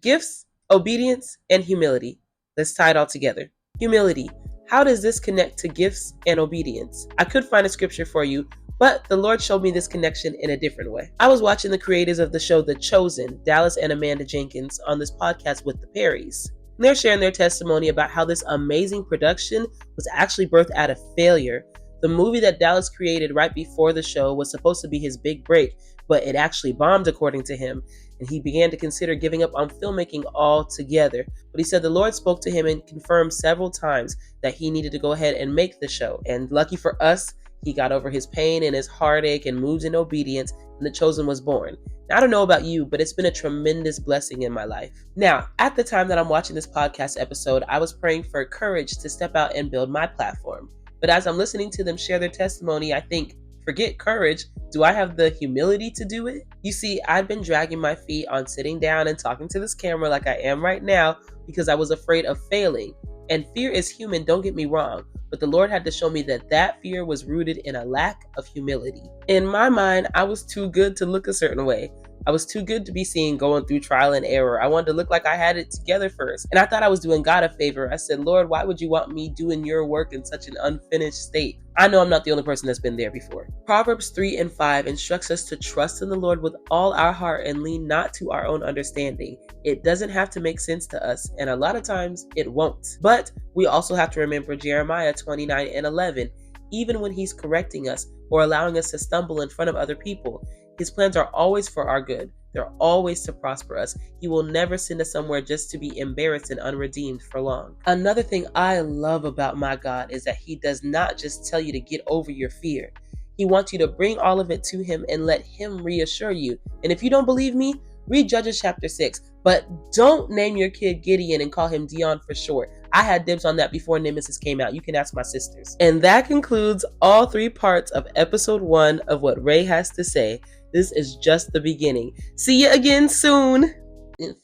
Gifts, obedience, and humility. Let's tie it all together. Humility. How does this connect to gifts and obedience? I could find a scripture for you, but the Lord showed me this connection in a different way. I was watching the creators of the show The Chosen, Dallas and Amanda Jenkins, on this podcast with the Perrys. And they're sharing their testimony about how this amazing production was actually birthed out of failure. The movie that Dallas created right before the show was supposed to be his big break, but it actually bombed according to him, and he began to consider giving up on filmmaking altogether. But he said the Lord spoke to him and confirmed several times that he needed to go ahead and make the show. And lucky for us, he got over his pain and his heartache and moved in obedience, and The Chosen was born. Now, I don't know about you, but it's been a tremendous blessing in my life. Now, at the time that I'm watching this podcast episode, I was praying for courage to step out and build my platform. But as I'm listening to them share their testimony, I think, forget courage, do I have the humility to do it? You see, I'd been dragging my feet on sitting down and talking to this camera like I am right now because I was afraid of failing. And fear is human, don't get me wrong, but the Lord had to show me that that fear was rooted in a lack of humility. In my mind, I was too good to look a certain way. I was too good to be seen going through trial and error. I wanted to look like I had it together first. And I thought I was doing God a favor. I said, Lord, why would you want me doing your work in such an unfinished state? I know I'm not the only person that's been there before. Proverbs 3:5 instructs us to trust in the Lord with all our heart and lean not to our own understanding. It doesn't have to make sense to us, and a lot of times it won't. But we also have to remember Jeremiah 29:11. Even when he's correcting us or allowing us to stumble in front of other people, his plans are always for our good. They're always to prosper us. He will never send us somewhere just to be embarrassed and unredeemed for long. Another thing I love about my God is that he does not just tell you to get over your fear. He wants you to bring all of it to him and let him reassure you. And if you don't believe me, read Judges chapter 6. But don't name your kid Gideon and call him Dion for short. I had dibs on that before Nemesis came out. You can ask my sisters. And that concludes all 3 parts of episode 1 of What Ray Has to Say. This is just the beginning. See you again soon. Oh,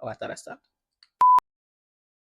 I thought I stopped.